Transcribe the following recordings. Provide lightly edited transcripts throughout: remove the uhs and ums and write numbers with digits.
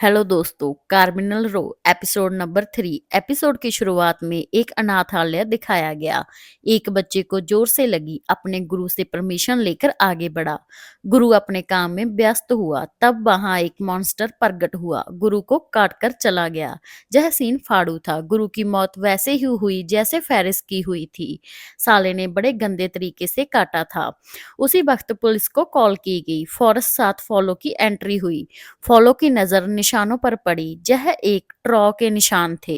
Hello दोस्तों, कार्मिनल रो episode number 3। Episode की शुरुआत में एक अनाथालय दिखाया गया। एक बच्चे को जोर से लगी, अपने गुरु से परमिशन लेकर आगे बढ़ा। गुरु अपने काम में व्यस्त हुआ, तब वहां एक मॉन्स्टर प्रकट हुआ, गुरु को काट कर चला गया। यह सीन फाड़ू था। गुरु की मौत वैसे ही हुई जैसे फेरिस की हुई थी। साले ने बड़े गंदे तरीके से काटा था। उसी वक्त पुलिस को कॉल की गई। फॉरेस्ट साथ फॉलो की एंट्री हुई। फॉलो की नजर निशानों पर पड़ी। यह एक ट्रॉ के निशान थे।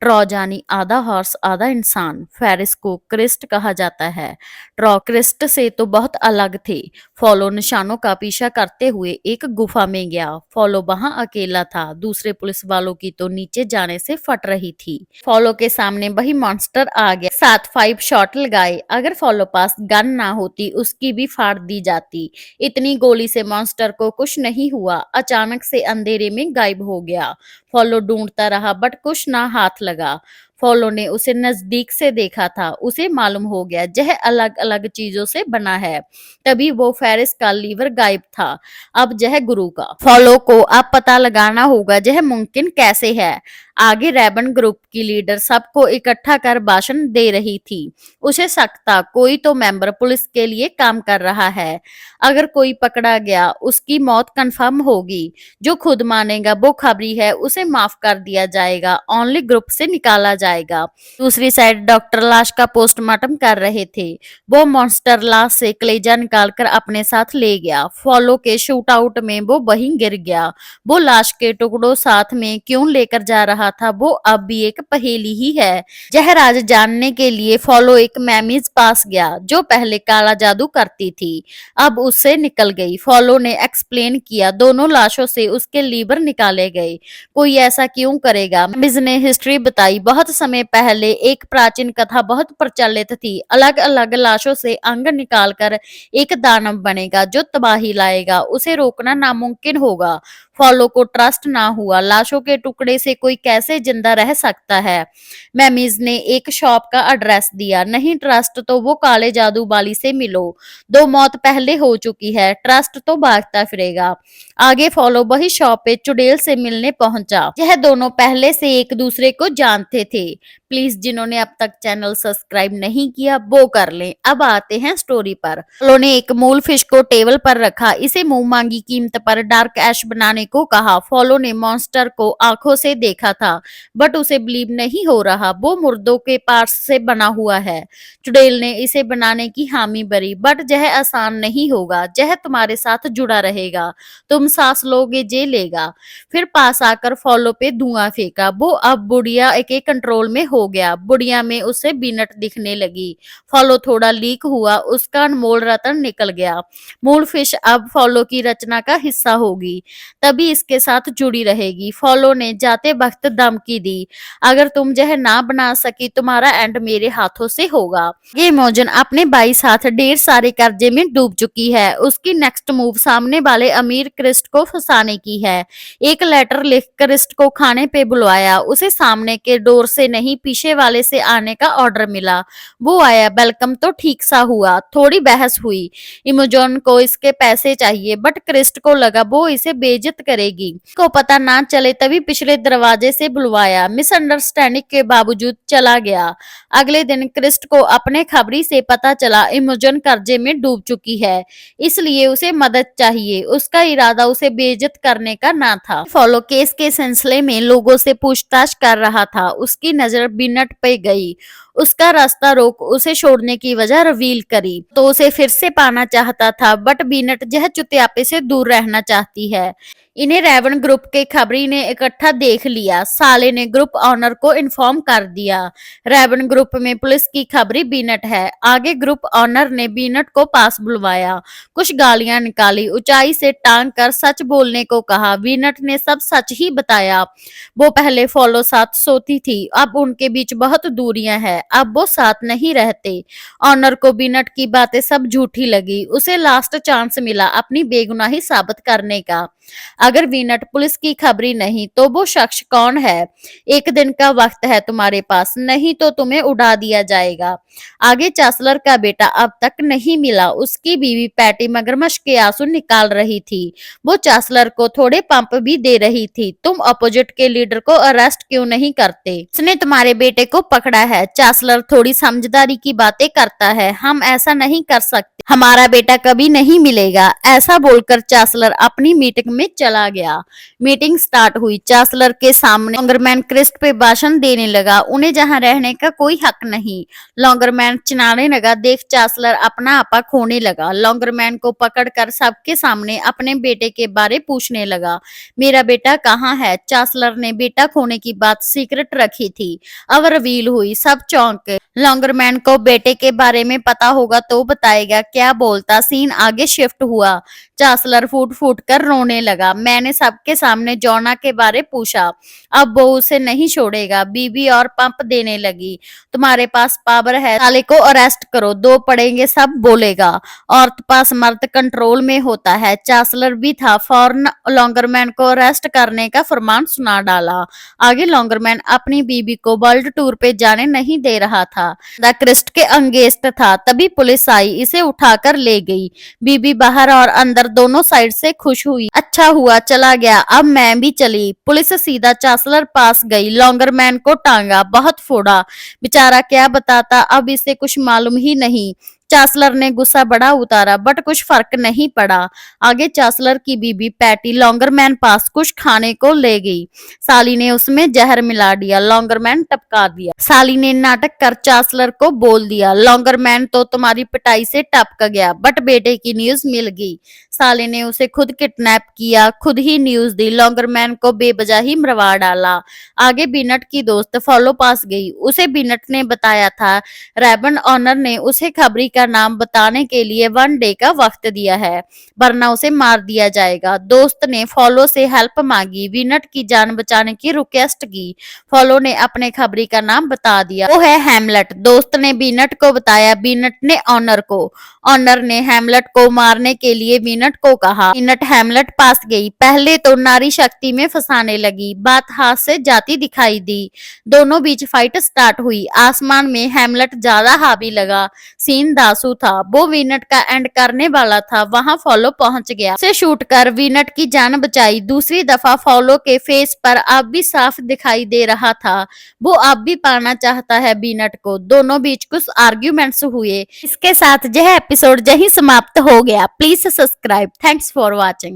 ट्रॉ यानी आधा हॉर्स आधा इंसान। फेरिस को क्रिस्ट कहा जाता है। ट्रॉ क्रिस्ट से तो बहुत अलग थे। फॉलो निशानों का पीछा करते हुए एक गुफा में गया। फॉलो वहां अकेला था। दूसरे पुलिस वालों की तो नीचे जाने से फट रही थी। फॉलो के सामने वही मॉन्स्टर आ गया। साथ 5 शॉट लगाए। अगर फॉलो पास गन ना होती उसकी भी फाड़ दी जाती। इतनी गोली से मॉन्स्टर को कुछ नहीं हुआ। अचानक से अंधेरे में गायब हो गया। फॉलो ढूंढता रहा बट कुछ ना हाथ लगा। फॉलो ने उसे नजदीक से देखा था। उसे मालूम हो गया यह अलग अलग चीजों से बना है। तभी वो फेरिस का लीवर गायब था। अब यह गुरु का। फॉलो को अब पता लगाना होगा यह मुमकिन कैसे है। आगे रेबन ग्रुप की लीडर सबको इकट्ठा कर भाषण दे रही थी। उसे शक था कोई तो मेंबर पुलिस के लिए काम कर रहा है। अगर कोई पकड़ा गया उसकी मौत कंफर्म होगी। जो खुद मानेगा वो खबरी है उसे माफ कर दिया जाएगा। ओनली ग्रुप से निकाला जाएगा। दूसरी साइड डॉक्टर लाश का पोस्टमार्टम कर रहे थे। वो मॉन्स्टर लाश से कलेजा निकालकर अपने साथ ले गया। फॉलो के शूट आउट में वो वहीं गिर गया। वो लाश के टुकड़ों साथ में क्यों लेकर जा रहा था वो अब भी एक पहेली ही है। यह राज जानने के लिए फॉलो एक मैमिज पास गया जो पहले काला जादू करती थी। अब उससे निकल गई। फॉलो ने एक्सप्लेन किया दोनों लाशों से उसके लीवर निकाले गए। कोई ऐसा क्यों करेगा। मिज ने हिस्ट्री बताई। बहुत समय पहले एक प्राचीन कथा बहुत प्रचलित थी। अलग अलग लाशों से अंग निकालकर एक दानव बनेगा जो तबाही लाएगा। उसे रोकना नामुमकिन होगा। फॉलो को ट्रस्ट ना हुआ। लाशों के टुकड़े से कोई कैसे जिंदा रह सकता है। मैमिज ने एक शॉप का एड्रेस दिया। नहीं ट्रस्ट तो वो काले जादू वाली से मिलो। 2 मौत पहले हो चुकी है। ट्रस्ट तो भागता फिरेगा। आगे फॉलो वही शॉप पे चुड़ैल से मिलने पहुंचा। यह दोनों पहले से एक दूसरे को जानते थे। प्लीज जिन्होंने अब तक चैनल सब्सक्राइब नहीं किया वो कर लें। अब आते हैं स्टोरी पर। फॉलो ने एक मूल फिश को टेबल पर रखा। इसे मुंह मांगी कीमत पर डार्क ऐश बनाने को कहा। फॉलो ने मॉन्स्टर को आंखों से देखा था बट उसे बिलीव नहीं हो रहा। वो मुर्दों के पार्ट्स से बना हुआ है। चुड़ैल ने इसे बनाने की हामी भरी बट यह आसान नहीं होगा। यह तुम्हारे साथ जुड़ा रहेगा। तुम सांस लोगे जे लेगा। फिर पास आकर फॉलो पे धुआं फेंका। वो अब बुढ़िया के कंट्रोल में हो गया। बुढ़िया में उसे बीनट दिखने लगी। फॉलो थोड़ा लीक हुआ। उसका अनमोल रतन निकल गया। मूल फिश अब फॉलो की रचना का हिस्सा होगी। तभी इसके साथ जुड़ी रहेगी। फॉलो ने जाते वक्त धमकी दी अगर तुम यह ना बना सकी तुम्हारा एंड मेरे हाथों से होगा। ये इमोजन अपने भाई साथ ढेर सारे कर्जे में डूब चुकी है। उसकी नेक्स्ट मूव सामने वाले अमीर क्रिस्ट को फंसाने की है। एक लेटर लिख क्रिस्ट को खाने पे बुलवाया। उसे सामने के डोर से नहीं पीछे वाले से आने का ऑर्डर मिला। वो आया। वेलकम तो ठीक सा हुआ। थोड़ी बहस हुई। इमोजन को इसके पैसे चाहिए बट क्रिस्ट को लगा वो इसे बेइज्जत करेगी। को पता ना चले तभी पिछले दरवाजे से बुलवाया। मिसअंडरस्टैंडिंग के बावजूद चला गया। अगले दिन क्रिस्ट को अपने खबरी से पता चला इमोजन कर्जे में डूब चुकी है। इसलिए उसे मदद चाहिए। उसका इरादा उसे बेइज्जत करने का ना था। फॉलो केस के सिलसिले में लोगों से पूछताछ कर रहा था। उसकी नजर बिनट पे गई। उसका रास्ता रोक उसे छोड़ने की वजह रिवील करी तो उसे फिर से पाना चाहता था बट बीनट यह चुतियापे से दूर रहना चाहती है। इन्हें रेवन ग्रुप के खबरी ने इकट्ठा देख लिया। साले ने ग्रुप ऑनर को इन्फॉर्म कर दिया। रेवन ग्रुप में पुलिस की खबरी बीनट है। आगे ग्रुप ऑनर ने बीनट को पास बुलवाया। कुछ गालियां निकाली। ऊंचाई से टांग कर सच बोलने को कहा। बीनट ने सब सच ही बताया। वो पहले फॉलो साथ सोती थी। अब उनके बीच बहुत दूरियां हैं। अब वो साथ नहीं रहते। ऑनर को बीनट की बातें सब झूठी लगी। उसे लास्ट चांस मिला अपनी बेगुनाही साबित करने का। अगर वीनट पुलिस की खबरी नहीं तो वो शख्स कौन है? एक दिन का वक्त है तुम्हारे पास, नहीं तो तुम्हें उड़ा दिया जाएगा। आगे चांसलर का बेटा अब तक नहीं मिला। उसकी बीवी पैटी मगरमच्छ के आंसू निकाल रही थी। वो चांसलर को थोड़े पंप भी दे रही थी। तुम अपोजिट के लीडर को अरेस्ट क्यों नहीं करते? उसने तुम्हारे बेटे को पकड़ा है। चांसलर थोड़ी समझदारी की बातें करता है। हम ऐसा नहीं कर सकते। हमारा बेटा कभी नहीं मिलेगा। ऐसा बोलकर चांसलर अपनी मीटिंग में चला गया। मीटिंग स्टार्ट हुई। चांसलर के सामने लॉन्गरमैन क्रिस्ट पे भाषण देने लगा। उन्हें जहां रहने का कोई हक नहीं। लॉन्गरमैन चिल्लाने लगा। देख चांसलर अपना आपा खोने लगा। लॉन्गरमैन को पकड़कर सबके सामने अपने बेटे के बारे पूछने लगा। मेरा बेटा कहाँ है? चांसलर ने बेटा खोने की बात सीक्रेट रखी थी, अब रिवील हुई। सब चौंक गए। लॉन्गरमैन को बेटे के बारे में पता होगा तो बताएगा। क्या बोलता? सीन आगे शिफ्ट हुआ। चांसलर फूट फूट कर रोने लगा। मैंने सबके सामने जॉना के बारे पूछा, अब वो उसे नहीं छोड़ेगा। बीबी और पंप देने लगी। तुम्हारे पास पावर है, साले को अरेस्ट करो, दो पड़ेंगे सब बोलेगा। औरत पास मर्द कंट्रोल में होता है। चांसलर भी था, फौरन लॉन्गरमैन को अरेस्ट करने का फरमान सुना डाला। आगे लॉन्गरमैन अपनी बीबी को वर्ल्ड टूर पे जाने नहीं दे रहा था। द क्रिस्ट के अंगेस्ट था। तभी पुलिस आई, इसे उठाकर ले गई। बीबी बाहर और अंदर दोनों साइड से खुश हुई। अच्छा हुआ चला गया, अब मैं भी चली। पुलिस सीधा चांसलर पास गई। लॉन्गरमैन को टांगा, बहुत फोड़ा। बेचारा क्या बताता, अब इसे कुछ मालूम ही नहीं। चांसलर ने गुस्सा बड़ा उतारा, बट कुछ फर्क नहीं पड़ा। आगे चांसलर की बीबी पैटी लॉन्गरमैन पास कुछ खाने को ले गई। साली ने उसमें जहर मिला दिया। लॉन्गरमैन टपका दिया। साली ने नाटक कर चांसलर को बोल दिया, लॉन्गरमैन तो तुम्हारी पिटाई से टपक गया, बट बेटे की न्यूज मिल गई। साले ने उसे खुद किडनैप किया, खुद ही न्यूज दी। लॉन्गरमैन को बेवजह ही मरवा डाला। आगे बीनट की दोस्त फॉलो पास गई। उसे बीनट ने बताया था रेबन ऑनर ने उसे खबरी का नाम बताने के लिए 1 डे का वक्त दिया है, वरना उसे मार दिया जाएगा। दोस्त ने फॉलो से हेल्प मांगी, बीनट की जान बचाने की रिक्वेस्ट की। फॉलो ने अपने खबरी का नाम बता दिया, वो है हैमलेट। दोस्त ने बीनट को बताया, बीनट ने ऑनर को। ऑनर ने हैमलेट को मारने के लिए बीनट को कहा। बीनट हैमलेट पास गई। पहले तो नारी शक्ति में फंसाने लगी, बात हाथ से जाती दिखाई दी। दोनों बीच फाइट स्टार्ट हुई। आसमान में हैमलेट ज्यादा हावी लगा। सीन दासू था, वो वीनट का एंड करने वाला था। वहां फॉलो पहुंच गया, उसे शूट कर वीनट की जान बचाई। दूसरी दफा फॉलो के फेस पर अब भी साफ दिखाई दे रहा था, वो अब भी पाना चाहता है वीनट को। दोनों बीच कुछ आर्ग्यूमेंट्स हुए। इसके साथ यह एपिसोड यही समाप्त हो गया। Please subscribe. Thanks for watching.